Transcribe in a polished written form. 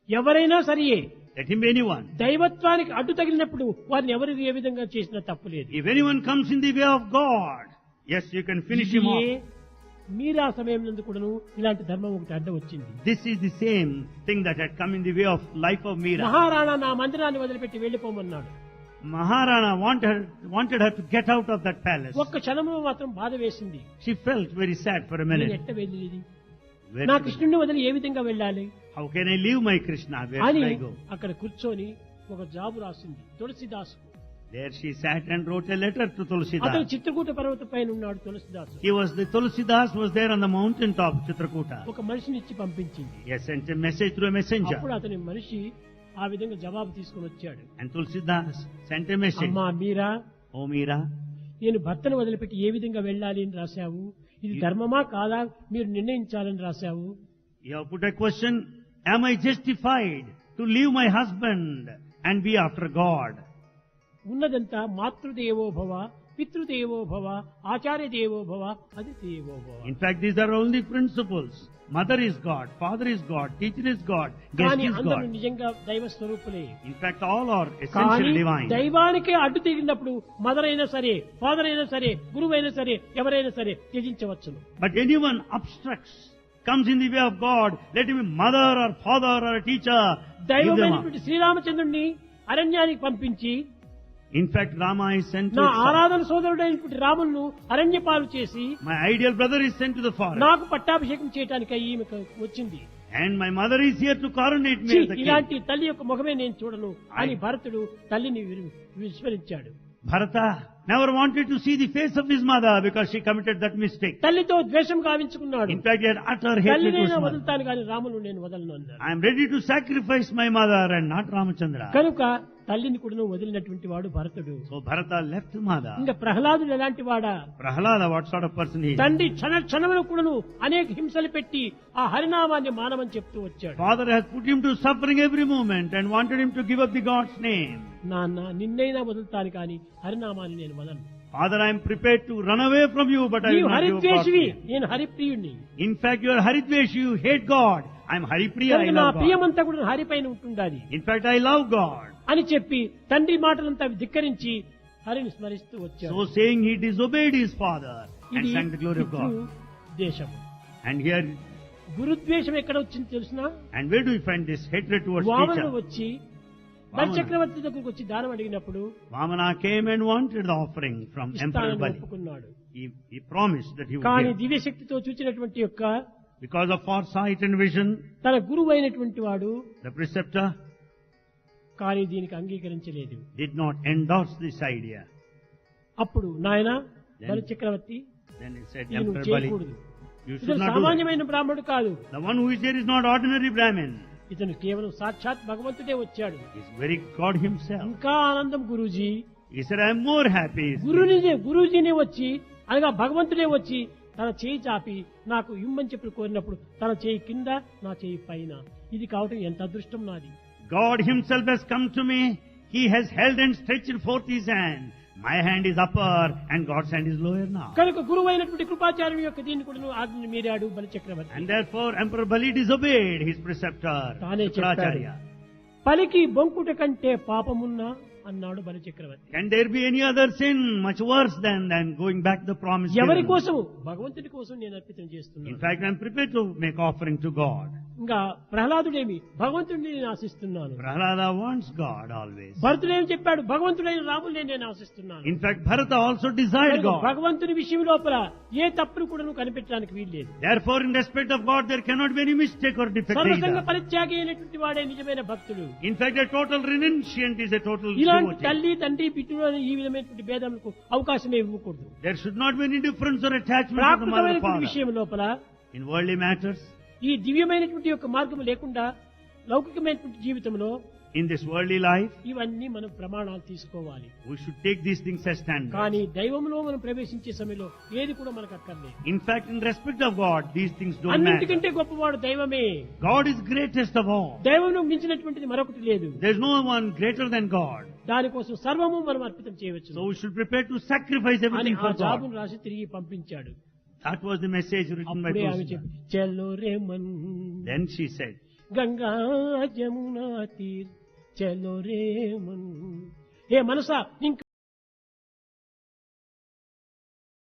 ఎవరైనా సరియే Let him be anyone. దైవత్వానికి అడ్డు తగిలినప్పుడు వారిని ఎవరు ఏ విధంగా చేసినా తప్పు లేదు. If anyone comes in the way of God, yes, you can finish him off. మీరా సమయం నందు కూడాను ఇలాంటి ధర్మం ఒకటి అడ్డ వచ్చింది. This is the same thing that had come in the way of life of Meera. Maharana నా మందిరాన్ని వదిలిపెట్టి వెళ్లిపోమన్నాడు. Maharana wanted her to get out of that palace. ఒక్క క్షణంలో మాత్రం బాధ వేసింది. She felt very sad for a నేను minute. ఎట్ట వెళ్ళేది, Where నా to go? కృష్ణుడిని వదిలి ఏ విధంగా వెళ్ళాలి How can I leave my Krishna? Where అని should I go? అక్కడ కూర్చొని ఒక జాబు రాసింది తులసిదాసు. There she sat and wrote a letter to అతను Tulsidas. చిత్రకూట పర్వత పైన ఉన్నాడు తులసిదాసు. The Tulsidas was there on the mountain top, Chitrakuta. ఒక మనిషిని ఇచ్చి పంపించింది. He had sent a message through a messenger. అప్పుడు అతని మనిషి ఆ విధంగా జవాబు తీసుకుని వచ్చాడు. And Tulsidas sent a message. అమ్మా మీరా, Oh Meera, నేను భర్తను వదిలిపెట్టి ఏ విధంగా వెళ్ళాలి అని రాశావు, ఇది ధర్మమా కాదా మీరు నిర్ణయించాలని రాశావు. you have put a question, am I justified to leave my husband and be after God? ఉన్నదంతా మాతృదేవో భవ, పితృదేవో భవ, ఆచార్య దేవో భవ, అది దేవో భవ. In fact, these are only principles. Mother is God, father is God, teacher is God, guest కానీ is అందరూ God. నిజంగా దైవ స్వరూపులే. In fact, all are కానీ essentially divine. దైవానికే అడ్డు తిరిగినప్పుడు మదర్ అయినా సరే, ఫాదర్ అయినా సరే, గురువు అయినా సరే, ఎవరైనా సరే త్యజించవచ్చును. But anyone obstructs, comes in the way of God, let him be mother or father or a teacher, give them up. దైవమైనటువంటి శ్రీరామచంద్రుడిని అరణ్యానికి పంపించి In fact, Rama is sent to నా his son. ఆరాధన సోదరుడైనటువంటి రాములను అరణ్యపాలు చేసి My ideal brother is sent to the forest. నాకు పట్టాభిషేకం చేయడానికి ఈమె వచ్చింది. And my mother is here to coronate me ఛీ, as the king. ఇలాంటి తల్లి యొక్క ముఖమే నేను చూడను అని భరతుడు తల్లిని విస్మరించాడు. Bharata never wanted to see the face of his mother because she committed that mistake. తల్లితో ద్వేషం గావించుకున్నాడు. In fact, he had utter hatred to his తల్లినైనా mother. వదులుతాను కానీ రామును నేను వదలను అన్నాడు. I am ready to sacrifice my mother and not Ramachandra. కనుక తల్లిని కూడా వదిలినటువంటి వాడు భరతుడు. So Bharata left mother. ఇంకా ప్రహ్లాదుడు ఎలాంటి వాడా, Prahlada, what sort of person he is? తండ్రి క్షణమును కూడాను అనేక హింసలు పెట్టి ఆ హరినామాన్ని మానమని చెప్తూ వచ్చాడు. Father has put him to suffering every moment and wanted him to give up the God's name. నాన్న నిన్నైనా వదులుతాను కానీ హరినామాన్ని నేను వదలను. Father, I am prepared to run away from you, but I నీవు will not give up God's హరిద్వేషివి, name. నేను హరిప్రియుణ్ణి. In fact, you are Haridvesh, you hate God. I am Haripriya, I కనుక నా love God. ప్రియమంతా కూడా హరిపైన ఉంటుండాలి In fact, I love God. అని చెప్పి తండ్రి మాటలంతా ధిక్కరించి హరిని స్మరిస్తూ వచ్చాడు. So saying, he disobeyed his father and ఇది sang the glory of God. దేశం. And here, గురుద్వేషం ఎక్కడ వచ్చింది తెలుసునా? and where do we find this hatred towards Vamanudu teacher? వచ్చి బలిచక్రవర్తి దగ్గరకు వచ్చి దానం అడిగినప్పుడు Vamana came and wanted the offering from Emperor ఇస్తానని Bali. ఒప్పుకున్నాడు. He promised that he would కానీ give. దివ్యశక్తితో చూచినటువంటి యొక్క Because of foresight and vision, తన గురువు అయినటువంటి వాడు the preceptor కానీ దీనికి అంగీకరించలేదు. did not endorse this idea. అప్పుడు నాయన Then- Balichakravarthi Then he said, ఇది నువ్వు Emperor Bali, చేయకూడదు. you ఇతను should not do that. సామాన్యమైన బ్రాహ్మణుడు కాదు, The one who is there is not ordinary Brahmin. ఇతను కేవలం సాక్షాత్ భగవంతుడే వచ్చాడు. He is very God himself. ఇంకా ఆనందం Guruji. He said, I am more happy. గురూజీనే వచ్చి అనగా భగవంతుడే వచ్చి తన చేయి చాపి నాకు ఇమ్మని చెప్పి కోరినప్పుడు తన చేయి కింద నా చేయి పైన, ఇది కావటం ఎంత అదృష్టం నాది. God himself has come to me. He has held and stretched forth his hand. My hand is upper and God's hand is lower now. కనుక గురువు అయినటువంటి కృపాచార్యుని యొక్క దీన్ని కూడా ఆజ్ఞను మీరాడు బలిచక్రవర్తి. And therefore Emperor Bali disobeyed his preceptor, తానే చెప్పాడు, Shukracharya. పలికి బొంకుట కంటే పాపమున్నా అన్నాడు బలిచక్రవర్తి. Can there be any other sin much worse than going back the promise ఎవరి given? కోసము? భగవంతుడి కోసం నేను అర్పితం In చేస్తున్నాను. fact, I am prepared to make offering to God. ఇంకా ప్రహ్లాదుడేమి భగవంతుడిని నేను ఆశిస్తున్నాను. Prahlada wants God always. భరతుడేమి చెప్పాడు, భగవంతుడైన రాముడిని నేను ఆశిస్తున్నాను. In fact, Bharata also desired కనుక God. భగవంతుని విషయం లోపల ఏ తప్పును కూడా నువ్వు కనిపెట్టడానికి వీల్లేదు. Therefore, in respect of God, there cannot be any mistake or defect సర్వసంగ either. పరిత్యాగి అయినటువంటి వాడే నిజమైన భక్తుడు. In fact, a total renunciant is a total ఇలాంటి devotee. తల్లి తండ్రి బిడ్డలు అనే ఈ విధమైనటువంటి భేదములకు అవకాశమే ఇవ్వకూడదు. There should not be any difference or attachment to the mother or ప్రాకృతమైనటువంటి father. విషయం లోపల In worldly matters, ఈ దివ్యమైనటువంటి యొక్క మార్గం లేకుండా లౌకికమైనటువంటి జీవితంలో in this worldly life, ఇవన్నీ మనం ప్రమాణాలు తీసుకోవాలి. we should take these things as standards. కానీ దైవంలో మనం ప్రవేశించే సమయంలో ఏది కూడా మనకు అక్కర్లేదు. In fact, in respect of God, these things don't matter. అన్నింటికంటే గొప్పవాడు దైవమే. God is greatest of all. దైవంలో మించినటువంటిది మరొకటి లేదు. There is no one greater than God. దానికోసం సర్వము మనం అర్పితం చేయవచ్చు So we should prepare to sacrifice అని everything ఆ for God. జాబును రాసి తిరిగి పంపించాడు. That was the message written by అప్పుడే ఆమె Tulsidas. చెప్పి చెల్లో రే Mann Then she said, Ganga Jamuna తీర్ చలో రే మన్. ఏ మనసా ఇంక